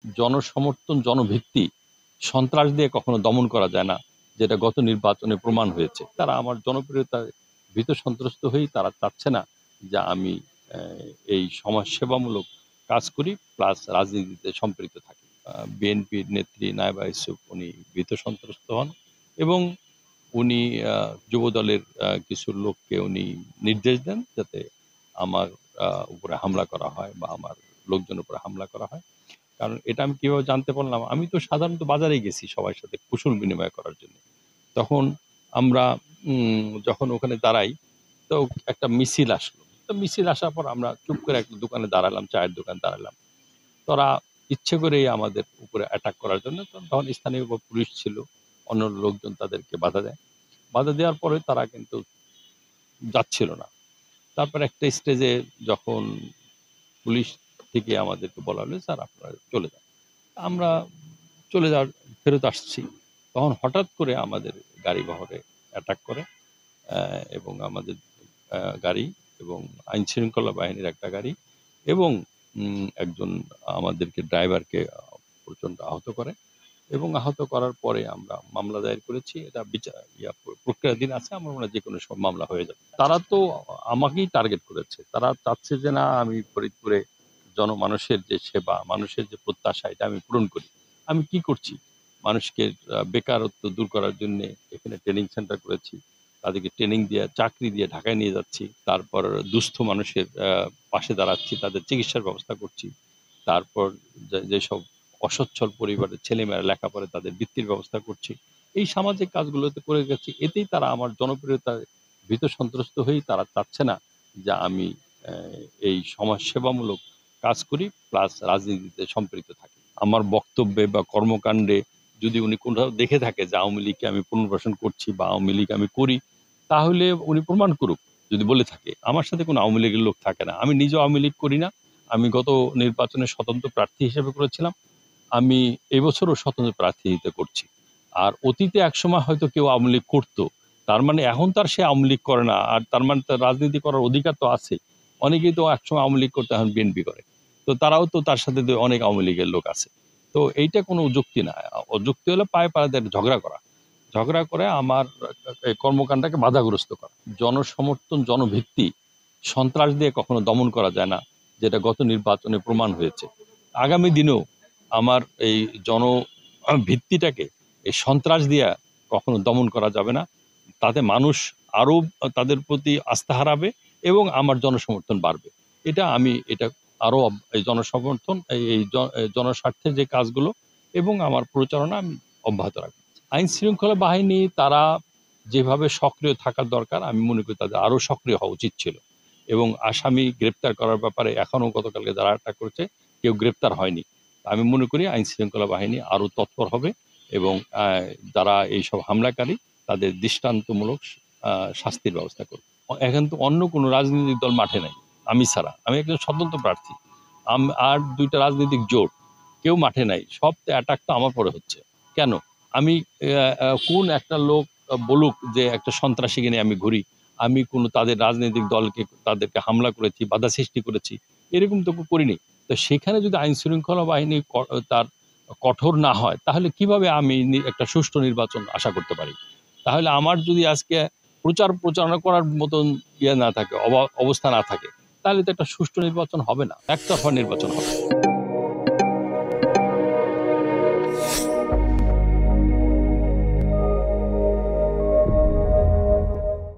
জনসমর্থন, জনভিত্তি সন্ত্রাস দিয়ে কখনো দমন করা যায় না, যেটা গত নির্বাচনে প্রমাণ হয়েছে। তারা আমার জনপ্রিয়তায় ভীত সন্ত্রস্ত হয়েই তারা চাচ্ছে না যে আমি এই সমাজসেবামূলক কাজ করি প্লাস রাজনীতিতে সম্পৃক্ত থাকি। বিএনপির নেত্রী নায়েবা ইউসুফ উনি ভীত সন্ত্রস্ত হন এবং উনি যুবদলের কিছু লোককে উনি নির্দেশ দেন যাতে আমার উপরে হামলা করা হয় বা আমার লোকজনের উপরে হামলা করা হয়। কারণ এটা আমি কিভাবে জানতে পারলাম? আমি তো সাধারণত বাজারে গেছি সবার সাথে কুশল বিনিময় করার জন্য। তখন আমরা যখন ওখানে দাঁড়াই, তো একটা মিছিল আসলো। তো মিছিল আসার পর আমরা চুপ করে একটা দোকানে দাঁড়ালাম, চায়ের দোকানে দাঁড়ালাম। তারা ইচ্ছে করেই আমাদের উপরে অ্যাটাক করার জন্য, তখন স্থানীয় পুলিশ ছিল, অন্য লোকজন তাদেরকে বাধা দেয়। বাধা দেওয়ার পরে তারা কিন্তু যাচ্ছিল না। তারপর একটা স্টেজে যখন পুলিশ থেকে আমাদেরকে বলা হলো, স্যার আপনারা চলে যান। আমরা চলে যাওয়ার ফেরত আসছি। তখন হঠাৎ করে আমাদের গাড়ি বহরে অ্যাটাক করে এবং আমাদের গাড়ি এবং আইন শৃঙ্খলা বাহিনীর একটা গাড়ি এবং একজন আমাদেরকে ড্রাইভারকে প্রচণ্ড আহত করে এবং আহত করার পরে আমরা মামলা দায়ের করেছি। এটা প্রক্রিয়াধীন আছে। আমার মনে হয় যেকোনো সময় মামলা হয়ে যাবে। তারা তো আমাকেই টার্গেট করেছে। তারা চাচ্ছে যে না আমি ফরিদপুরে জনমানুষের যে সেবা, মানুষের যে প্রত্যাশা এটা আমি পূরণ করি। আমি কি করছি? মানুষকে বেকারত্ব দূর করার জন্যে এখানে ট্রেনিং সেন্টার করেছি। তাদেরকে ট্রেনিং দিয়ে চাকরি দিয়ে ঢাকায় নিয়ে যাচ্ছি। তারপর দুস্থ মানুষের পাশে দাঁড়াচ্ছি, তাদের চিকিৎসার ব্যবস্থা করছি। তারপর যেসব অসচ্ছল পরিবারের ছেলেমেয়েরা লেখাপড়ে তাদের বৃত্তির ব্যবস্থা করছি। এই সামাজিক কাজগুলোতে করে গেছি। এতেই তারা আমার জনপ্রিয়তায় ভীত সন্ত্রস্ত হয়েই তারা চাচ্ছে না যে আমি এই সমাজসেবামূলক কাজ করি প্লাস রাজনীতিতে সম্পৃক্ত থাকি। আমার বক্তব্যে বা কর্মকাণ্ডে যদি উনি কোথাও দেখে থাকে যে আওয়ামী লীগকে আমি পুনর্বাসন করছি বা আওয়ামী লীগ আমি করি, তাহলে উনি প্রমাণ করুক যদি বলে থাকে। আমার সাথে কোনো আওয়ামী লীগের লোক থাকে না। আমি নিজেও আওয়ামী লীগ করি না। আমি গত নির্বাচনে স্বতন্ত্র প্রার্থী হিসেবে করেছিলাম। আমি এবছরও স্বতন্ত্র প্রার্থিতা করছি। আর অতীতে একসময় হয়তো কেউ আওয়ামী লীগ করতো। তার মানে এখন তার সে আওয়ামী লীগ করে না। আর তার মানে তার রাজনীতি করার অধিকার তো আছে। অনেকেই তো একসময় আওয়ামী লীগ করতো, এখন বিএনপি করে। তো তারাও তো তার সাথে অনেক আওয়ামী লীগের লোক আছে। তো এইটা কোনো যুক্তি না। যুক্তি হলো পায়ে পাড়াদের ঝগড়া করা। ঝগড়া করে আমার এই কর্মকাণ্ডকে বাধাগ্রস্ত করা। জনসমর্থন, জনভিত্তি সন্ত্রাস দিয়ে কখনো দমন করা যায় না, যেটা গত নির্বাচনে প্রমাণ হয়েছে। আগামী দিনেও আমার এই ভিত্তিটাকে এই সন্ত্রাস দিয়ে কখনো দমন করা যাবে না। তাতে মানুষ আরো তাদের প্রতি আস্থা হারাবে এবং আমার জনসমর্থন বাড়বে। এটা আরো এই জনসমর্থন এই জনস্বার্থের যে কাজগুলো এবং আমার প্রচারণা আমি অব্যাহত রাখবো। আইন শৃঙ্খলা বাহিনী তারা যেভাবে সক্রিয় থাকার দরকার, আমি মনে করি তাদের আরো সক্রিয় হওয়া উচিত ছিল এবং আসামি গ্রেপ্তার করার ব্যাপারে এখনো গতকালকে যারা অ্যাটাক করেছে কেউ গ্রেপ্তার হয়নি। আমি মনে করি আইন শৃঙ্খলা বাহিনী আরো তৎপর হবে এবং যারা এইসব হামলাকারী তাদের দৃষ্টান্তমূলক শাস্তির ব্যবস্থা করবে। এখন তো অন্য কোনো রাজনৈতিক দল মাঠে নাই আমি ছাড়া। আমি একজন স্বতন্ত্র প্রার্থী। আর ২টা রাজনৈতিক জোট, কেউ মাঠে নাই। সব অ্যাটাক তো আমার পরে হচ্ছে। কেন? আমি কোন একটা লোক বলুক যে একটা সন্ত্রাসীকে নিয়ে আমি ঘুরি, আমি কোনো তাদের রাজনৈতিক দলকে তাদেরকে হামলা করেছি, বাধা সৃষ্টি করেছি, এরকম তো করিনি। তো সেখানে যদি আইন শৃঙ্খলা বাহিনী তার কঠোর না হয়, তাহলে কিভাবে আমি একটা সুষ্ঠু নির্বাচন আশা করতে পারি? তাহলে আমার যদি আজকে প্রচারণা করার মতন ইয়ে না থাকে, অবস্থা না থাকে, তাহলে তো একটা সুষ্ঠু নির্বাচন হবে না, একতরফা নির্বাচন হবে।